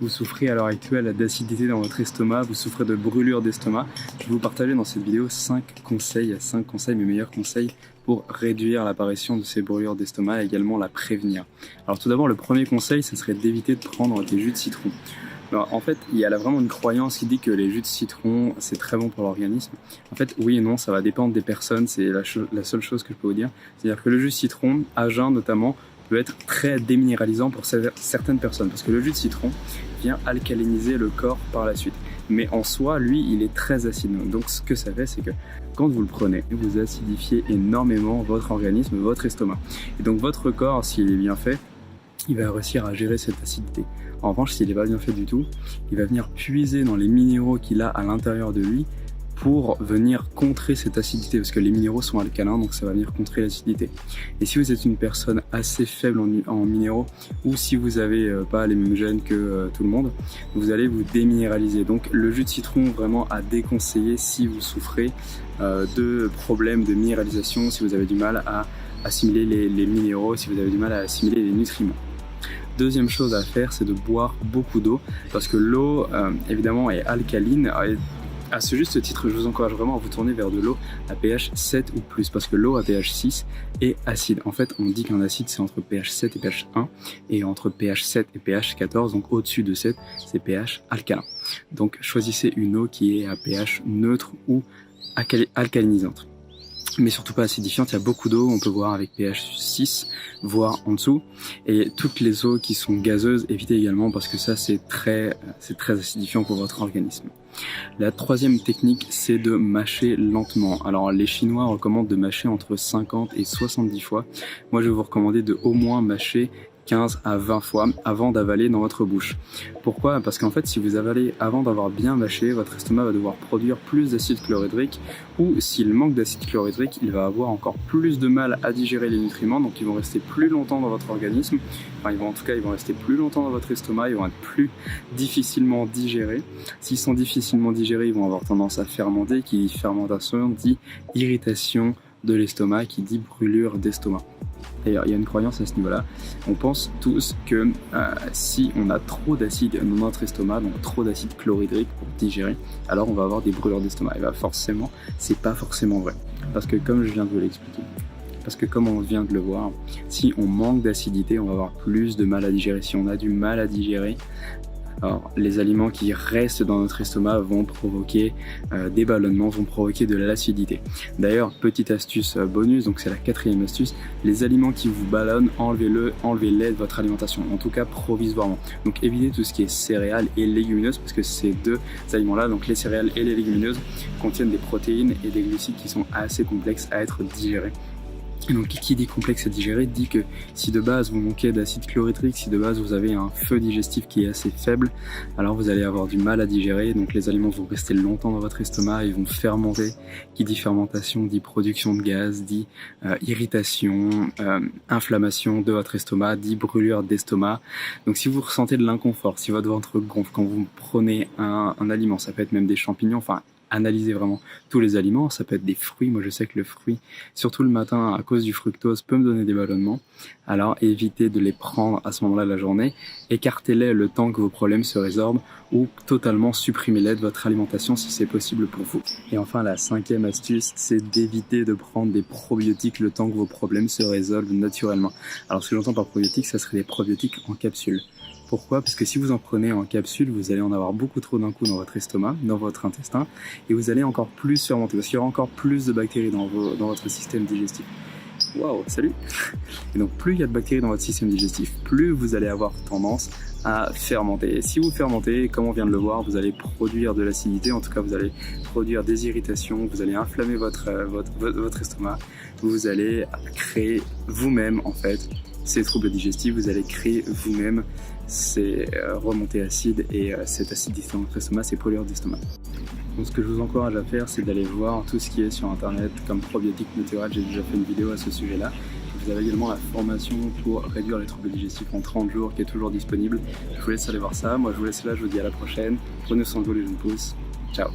vous souffrez à l'heure actuelle d'acidité dans votre estomac, vous souffrez de brûlure d'estomac, je vais vous partager dans cette vidéo 5 conseils, mes meilleurs conseils pour réduire l'apparition de ces brûlures d'estomac et également la prévenir. Alors tout d'abord, le premier conseil, ce serait d'éviter de prendre des jus de citron. Alors, en fait, il y a là vraiment une croyance qui dit que les jus de citron, c'est très bon pour l'organisme. En fait, oui et non, ça va dépendre des personnes, c'est la seule chose que je peux vous dire. C'est-à-dire que le jus de citron, à jeun notamment, peut être très déminéralisant pour certaines personnes, parce que le jus de citron vient alcaliniser le corps par la suite. Mais en soi, lui, il est très acide. Donc ce que ça fait, c'est que quand vous le prenez, vous acidifiez énormément votre organisme, votre estomac. Et donc votre corps, s'il est bien fait, il va réussir à gérer cette acidité. En revanche, s'il n'est pas bien fait du tout, il va venir puiser dans les minéraux qu'il a à l'intérieur de lui pour venir contrer cette acidité, parce que les minéraux sont alcalins, donc ça va venir contrer l'acidité. Et si vous êtes une personne assez faible en minéraux, ou si vous n'avez pas les mêmes gènes que tout le monde, vous allez vous déminéraliser. Donc le jus de citron, vraiment à déconseiller si vous souffrez de problèmes de minéralisation, si vous avez du mal à assimiler les minéraux, si vous avez du mal à assimiler les nutriments. Deuxième chose à faire, c'est de boire beaucoup d'eau, parce que l'eau, évidemment, est alcaline. À ce juste titre, je vous encourage vraiment à vous tourner vers de l'eau à pH 7 ou plus, parce que l'eau à pH 6 est acide. En fait, on dit qu'un acide, c'est entre pH 7 et pH 1, et entre pH 7 et pH 14, donc au-dessus de 7, c'est pH alcalin. Donc, choisissez une eau qui est à pH neutre ou alcalinisante. Mais surtout pas acidifiante, il y a beaucoup d'eau, on peut voir avec pH 6, voire en dessous. Et toutes les eaux qui sont gazeuses, évitez également parce que ça c'est très acidifiant pour votre organisme. La troisième technique, c'est de mâcher lentement. Alors les Chinois recommandent de mâcher entre 50 et 70 fois. Moi je vais vous recommander de au moins mâcher 15 à 20 fois avant d'avaler dans votre bouche. Pourquoi? Parce qu'en fait, si vous avalez avant d'avoir bien mâché, votre estomac va devoir produire plus d'acide chlorhydrique, ou s'il manque d'acide chlorhydrique, il va avoir encore plus de mal à digérer les nutriments, donc ils vont rester plus longtemps dans votre organisme. Enfin, ils vont rester plus longtemps dans votre estomac, ils vont être plus difficilement digérés. S'ils sont difficilement digérés, ils vont avoir tendance à fermenter, qui dit fermentation dit irritation de l'estomac, qui dit brûlure d'estomac. D'ailleurs, il y a une croyance à ce niveau-là. On pense tous que si on a trop d'acide dans notre estomac, donc trop d'acide chlorhydrique pour digérer, alors on va avoir des brûlures d'estomac. Et bien forcément, c'est pas forcément vrai. Parce que comme je viens de vous l'expliquer, parce que comme on vient de le voir, si on manque d'acidité, on va avoir plus de mal à digérer. Si on a du mal à digérer, alors, les aliments qui restent dans notre estomac vont provoquer des ballonnements, vont provoquer de l'acidité. D'ailleurs, petite astuce bonus, donc c'est la quatrième astuce, les aliments qui vous ballonnent, enlevez-les de votre alimentation, en tout cas provisoirement. Donc évitez tout ce qui est céréales et légumineuses, parce que ces deux aliments-là, donc les céréales et les légumineuses, contiennent des protéines et des glucides qui sont assez complexes à être digérés. Et donc qui dit complexe à digérer dit que si de base vous manquez d'acide chlorhydrique, si de base vous avez un feu digestif qui est assez faible, alors vous allez avoir du mal à digérer, donc les aliments vont rester longtemps dans votre estomac, ils vont fermenter. Qui dit fermentation dit production de gaz, dit irritation, inflammation de votre estomac, dit brûlure d'estomac. Donc si vous ressentez de l'inconfort, si votre ventre gonfle quand vous prenez un aliment, ça peut être même des champignons, enfin analysez vraiment tous les aliments, ça peut être des fruits, moi je sais que le fruit, surtout le matin à cause du fructose, peut me donner des ballonnements, alors évitez de les prendre à ce moment-là de la journée, écartez-les le temps que vos problèmes se résorbent ou totalement supprimez-les de votre alimentation si c'est possible pour vous. Et enfin la cinquième astuce, c'est d'éviter de prendre des probiotiques le temps que vos problèmes se résolvent naturellement. Alors ce que j'entends par probiotiques, ça serait des probiotiques en capsule. Pourquoi? Parce que si vous en prenez en capsule, vous allez en avoir beaucoup trop d'un coup dans votre estomac, dans votre intestin, et vous allez encore plus fermenter, parce qu'il y aura encore plus de bactéries dans votre système digestif. Waouh, salut! Et donc plus il y a de bactéries dans votre système digestif, plus vous allez avoir tendance à fermenter. Et si vous fermentez, comme on vient de le voir, vous allez produire de l'acidité, en tout cas vous allez produire des irritations, vous allez inflammer votre estomac, vous allez créer vous-même en fait ces troubles digestifs, vous allez créer vous-même ces remontées acides et cette acidité dans votre estomac, ces brûlures d'estomac. Donc ce que je vous encourage à faire, c'est d'aller voir tout ce qui est sur internet comme probiotiques naturels. J'ai déjà fait une vidéo à ce sujet-là. Vous avez également la formation pour réduire les troubles digestifs en 30 jours qui est toujours disponible. Je vous laisse aller voir ça. Moi je vous laisse là, je vous dis à la prochaine. Prenez soin de vous les jeunes pousses. Ciao.